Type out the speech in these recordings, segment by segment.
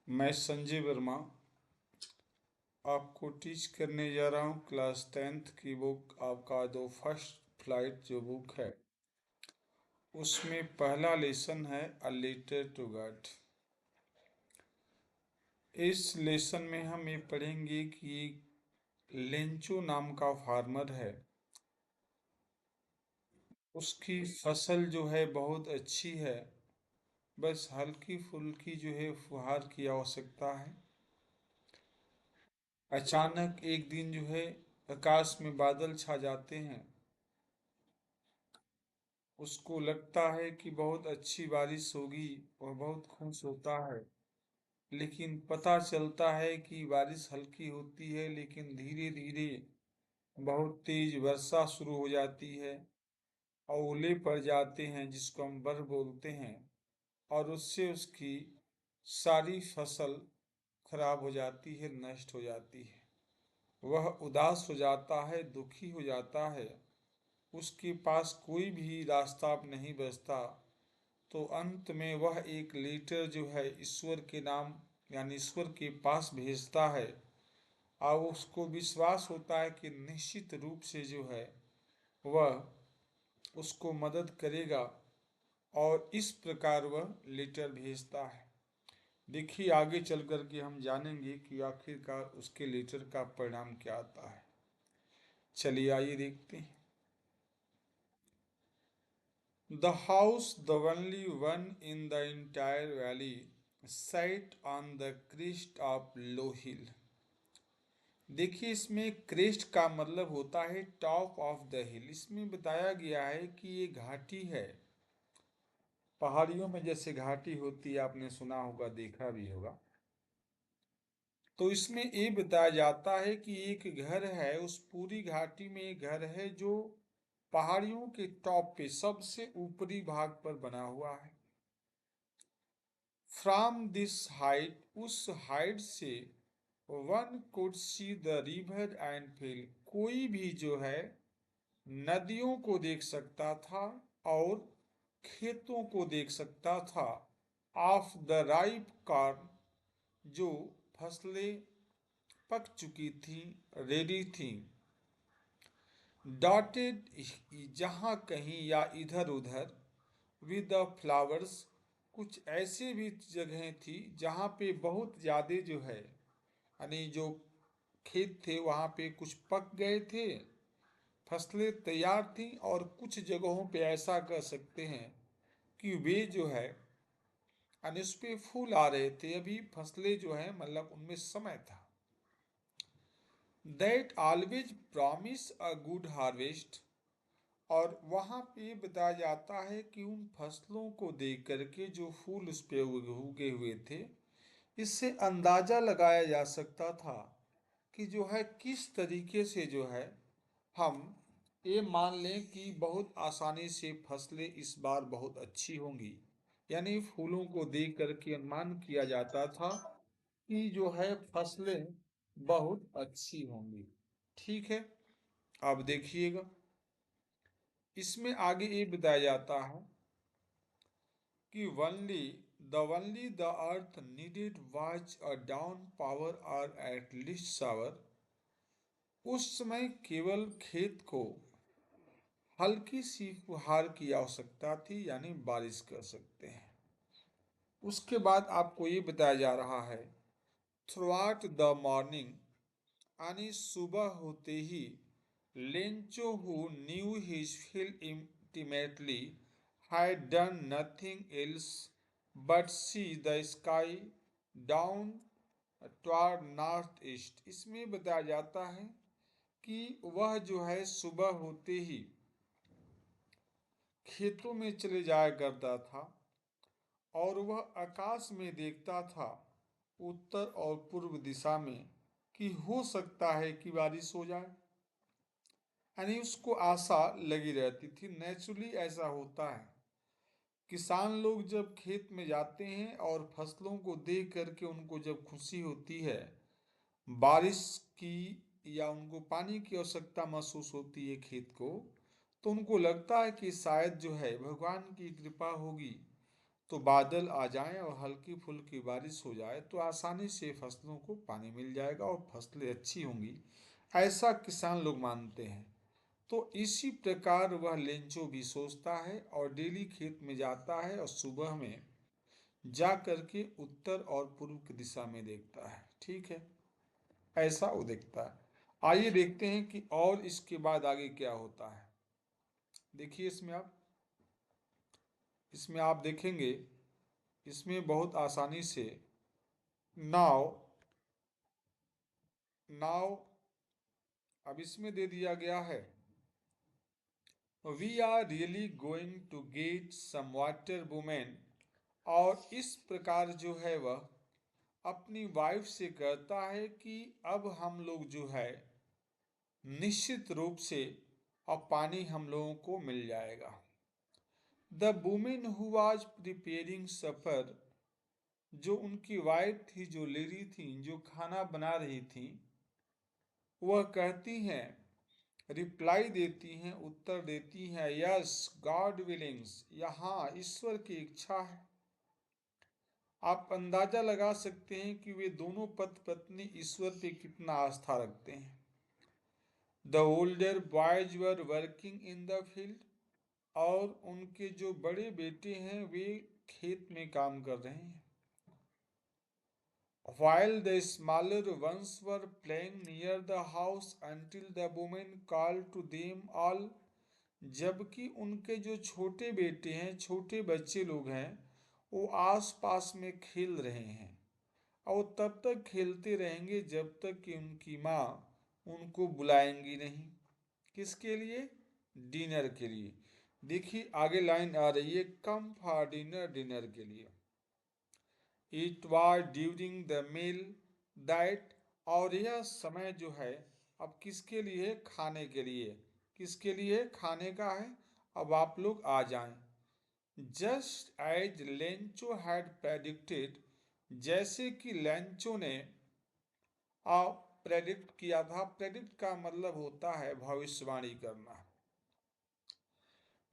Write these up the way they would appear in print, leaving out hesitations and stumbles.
मैं संजय वर्मा आपको टीच करने जा रहा हूँ क्लास 10th की बुक आपका दो फर्स्ट फ्लाइट जो बुक है उसमें पहला लेसन है अ लेटर टू गॉड। इस लेसन में हम ये पढ़ेंगे कि लेंचो नाम का फार्मर है, उसकी फसल जो है बहुत अच्छी है, बस हल्की फुल्की जो है फुहार की आवश्यकता है। अचानक एक दिन जो है आकाश में बादल छा जाते हैं, उसको लगता है कि बहुत अच्छी बारिश होगी और बहुत खुश होता है। लेकिन पता चलता है कि बारिश हल्की होती है लेकिन धीरे धीरे बहुत तेज वर्षा शुरू हो जाती है। ओले पड़ जाते हैं जिसको हम बर्फ बोलते हैं, और उससे उसकी सारी फसल खराब हो जाती है, नष्ट हो जाती है। वह उदास हो जाता है, दुखी हो जाता है, उसके पास कोई भी रास्ता अब नहीं बचता। तो अंत में वह एक लेटर जो है ईश्वर के नाम यानी ईश्वर के पास भेजता है, और उसको विश्वास होता है कि निश्चित रूप से जो है वह उसको मदद करेगा, और इस प्रकार वह लेटर भेजता है। देखिए आगे चल कर के हम जानेंगे कि आखिरकार उसके लेटर का परिणाम क्या आता है। चलिए आइए देखते हैं। The house, the only one in the entire valley, sat on the crest of low hill. देखिए इसमें क्रेस्ट का मतलब होता है टॉप ऑफ द हिल। इसमें बताया गया है कि ये घाटी है। पहाड़ियों में जैसे घाटी होती है, आपने सुना होगा, देखा भी होगा। तो इसमें ये बताया जाता है कि एक घर है, उस पूरी घाटी में एक घर है जो पहाड़ियों के टॉप पे सबसे ऊपरी भाग पर बना हुआ है। फ्रॉम दिस हाइट, उस हाइट से one could see the river and field, कोई भी जो है नदियों को देख सकता था और खेतों को देख सकता था। ऑफ द राइप कॉर्न, जो फसलें पक चुकी थी, रेडी थी। डॉटेड, जहाँ कहीं या इधर उधर, विद द फ्लावर्स, कुछ ऐसे भी जगहें थी जहाँ पे बहुत ज़्यादा जो है यानी जो खेत थे वहाँ पे कुछ पक गए थे, फसलें तैयार थीं, और कुछ जगहों पे ऐसा कह सकते हैं कि वे जो है यानी उस पे फूल आ रहे थे, अभी फसलें जो है मतलब उनमें समय था। That always promise a good harvest, और वहाँ पे बताया जाता है कि उन फसलों को देख करके जो फूल उस पे उगे हुए थे, इससे अंदाजा लगाया जा सकता था कि जो है किस तरीके से जो है हम ये मान लें कि बहुत आसानी से फसलें इस बार बहुत अच्छी होंगी। यानी फूलों को देख करके अनुमान किया जाता था कि जो है फसलें बहुत अच्छी होंगी। ठीक है, अब देखिएगा इसमें आगे ये बताया जाता है कि only the earth needed watch a down power और एट लीस्ट शावर, उस समय केवल खेत को हल्की सी फुहार की आवश्यकता थी, यानी बारिश कर सकते हैं। उसके बाद आपको ये बताया जा रहा है थ्रूआउट द मॉर्निंग, यानी सुबह होते ही, Lencho who knew his field intimately had done nothing else but see the sky down toward north east. इसमें बताया जाता है कि वह जो है सुबह होते ही खेतों में चले जाया करता था, और वह आकाश में देखता था उत्तर और पूर्व दिशा में कि हो सकता है कि बारिश हो जाए। यानी उसको आशा लगी रहती थी। नेचुरली ऐसा होता है, किसान लोग जब खेत में जाते हैं और फसलों को देख करके उनको जब खुशी होती है बारिश की, या उनको पानी की आवश्यकता महसूस होती है खेत को, तो उनको लगता है कि शायद जो है भगवान की कृपा होगी, तो बादल आ जाएं और हल्की फुल्की बारिश हो जाए तो आसानी से फसलों को पानी मिल जाएगा और फसलें अच्छी होंगी, ऐसा किसान लोग मानते हैं। तो इसी प्रकार वह लेंचो भी सोचता है और डेली खेत में जाता है और सुबह में जा करके उत्तर और पूर्व की दिशा में देखता है। ठीक है, ऐसा वो देखता है। आइए देखते हैं कि और इसके बाद आगे क्या होता है। देखिए इसमें आप देखेंगे, इसमें बहुत आसानी से नाव नाव अब इसमें दे दिया गया है, we are really going to get some water women. और इस प्रकार जो है वह अपनी वाइफ से कहता है कि अब हम लोग जो है निश्चित रूप से अब पानी हम लोगों को मिल जाएगा। The women who was preparing supper, जो उनकी वाइफ थी, जो लेडी थी, जो खाना बना रही थी, वह कहती हैं, रिप्लाई देती हैं, उत्तर देती हैं, यस गॉड विलिंग्स, यहाँ ईश्वर की इच्छा है। आप अंदाजा लगा सकते हैं कि वे दोनों पति पत्नी ईश्वर पे कितना आस्था रखते हैं। The older boys were working in the field, और उनके जो बड़े बेटे हैं वे खेत में काम कर रहे हैं। While the smaller ones were playing near the house until the woman called to them all, जबकि उनके जो छोटे बेटे हैं, छोटे बच्चे लोग हैं, वो आस पास में खेल रहे हैं और तब तक खेलते रहेंगे जब तक कि उनकी माँ उनको बुलाएंगी नहीं। किसके लिए? डिनर के लिए। देखिए आगे लाइन आ रही है, कम फॉर डिनर, डिनर के लिए। It was during the meal that, और यह समय जो है अब किसके लिए? खाने के लिए। किसके लिए? खाने का है। अब आप लोग आ जाएं। Just as Lencho had predicted, जैसे कि लेंचो ने प्रेडिक्ट किया था। प्रेडिक्ट का मतलब होता है भविष्यवाणी करना।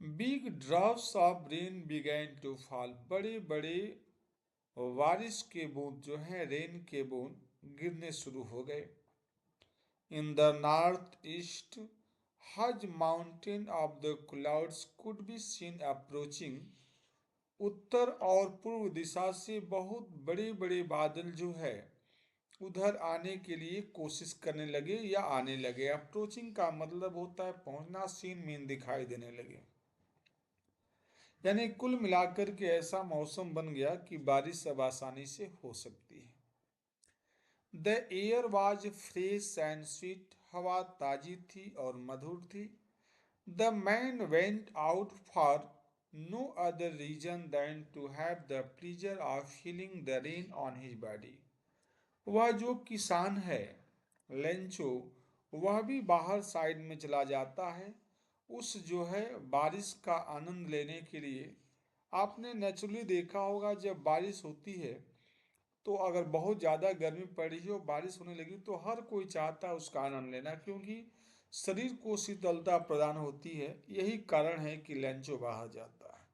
Big drops of rain began to fall, बड़े बड़े बारिश के बूंद जो है, रेन के बूंद गिरने शुरू हो गए। In the north east huge mountain of the clouds could be seen approaching, उत्तर और पूर्व दिशा से बहुत बड़े बड़े बादल जो है उधर आने के लिए कोशिश करने लगे या आने लगे। अप्रोचिंग का मतलब होता है पहुंचना, सीन मीन दिखाई देने लगे। यानी कुल मिलाकर के ऐसा मौसम बन गया कि बारिश अब आसानी से हो सकती है। The air was fresh and sweet, हवा ताजी थी और मधुर थी। The man went out for no other reason than to have the pleasure of feeling the rain on his body. वह जो किसान है लेंचो, वह भी बाहर साइड में चला जाता है उस जो है बारिश का आनंद लेने के लिए। आपने नेचुरली देखा होगा जब बारिश होती है तो अगर बहुत ज़्यादा गर्मी पड़ रही हो, बारिश होने लगी, तो हर कोई चाहता है उसका आनंद लेना, क्योंकि शरीर को शीतलता प्रदान होती है। यही कारण है कि लेंचो बाहर जाता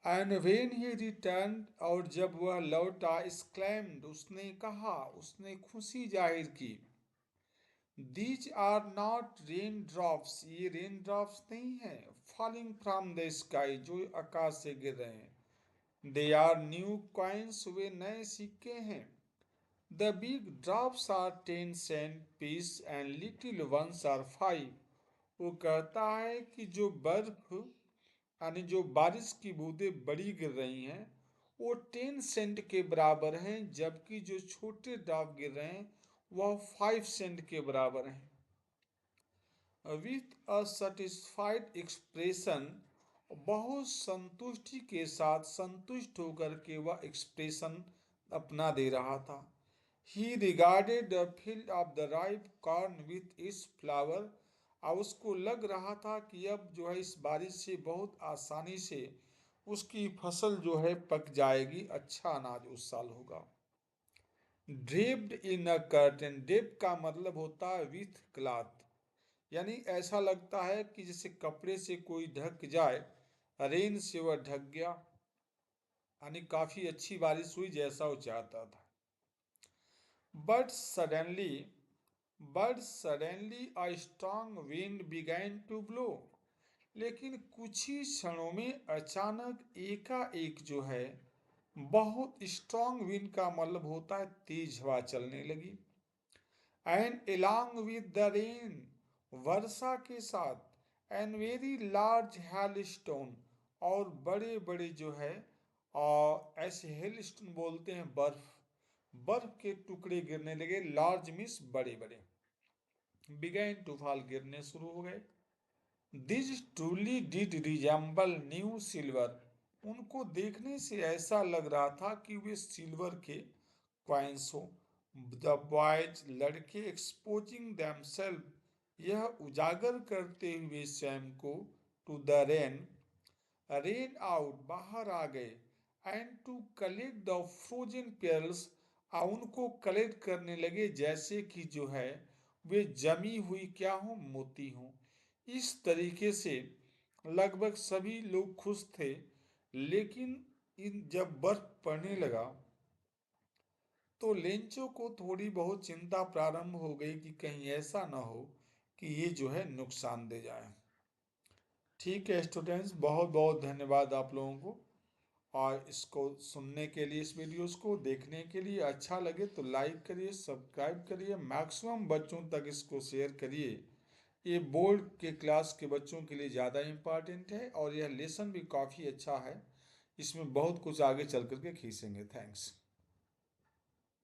है। एंड वेन ही रिटर्न, और जब वह लौटा, एक्सक्लेम्ड, उसने कहा, उसने खुशी जाहिर की, these are not rain drops, ये रेन ड्रॉप्स नहीं है, फॉलिंग फ्रॉम द स्काई, जो आकाश से गिर रहे हैं। दे आर न्यू कॉइन्स, वे नए सिक्के हैं। The big drops are 10 cent piece and little ones are 5। वो कहता है कि जो बर्फ यानी जो बारिश की बूंदें बड़ी गिर रही हैं वो 10 सेंट के बराबर हैं, जबकि जो छोटे ड्रॉप गिर रहे हैं वह 5 सेंट के बराबर हैं। विथ अ सेटिस्फाइड एक्सप्रेशन, बहुत संतुष्टि के साथ, संतुष्ट होकर के वह एक्सप्रेशन अपना दे रहा था। ही regarded the field of the ripe corn with its flower, और उसको लग रहा था कि अब जो है इस बारिश से बहुत आसानी से उसकी फसल जो है पक जाएगी, अच्छा अनाज उस साल होगा। ड्रेप्ड इन अ कर्टन, ड्रेप का मतलब होता है विथ क्लॉथ, यानी ऐसा लगता है कि जैसे कपड़े से कोई ढक जाए, रेन से वह ढक गया। यानी काफी अच्छी बारिश हुई जैसा वो चाहता था। But suddenly a strong wind began to blow। लेकिन कुछ ही क्षणों में अचानक एकाएक जो है बहुत स्ट्रांग विंड का मतलब होता है तेज हवा चलने लगी। And along with the rain, वर्षा के साथ and very large hello stone, और बड़े बड़े जो है और ऐसे हेल स्टोन बोलते हैं बर्फ, बर्फ के टुकड़े गिरने लगे। लार्ज मीन्स बड़े बड़े, बिगैन टू फॉल गिरने शुरू हो गए। This truly did resemble new silver. उनको देखने से ऐसा लग रहा था कि वे सिल्वर के क्वाइंस हो। द बॉयज, लड़के, एक्सपोजिंग देमसेल्फ, यह उजागर करते हुए स्वयं को, टू द रेन आउट, बाहर आ गए, and to collect the frozen pears, उनको कलेक्ट करने लगे जैसे कि जो है वे जमी हुई क्या हो, मोती हो। इस तरीके से लगभग सभी लोग खुश थे। लेकिन जब बर्फ पड़ने लगा तो लेंचो को थोड़ी बहुत चिंता प्रारंभ हो गई कि कहीं ऐसा ना हो कि ये जो है नुकसान दे जाए। ठीक है स्टूडेंट्स, बहुत बहुत धन्यवाद आप लोगों को, और इसको सुनने के लिए, इस वीडियोस को देखने के लिए। अच्छा लगे तो लाइक करिए, सब्सक्राइब करिए, मैक्सिमम बच्चों तक इसको शेयर करिए। ये बोर्ड के क्लास के बच्चों के लिए ज़्यादा इम्पॉर्टेंट है और यह लेसन भी काफ़ी अच्छा है। इसमें बहुत कुछ आगे चल करके खींचेंगे। थैंक्स।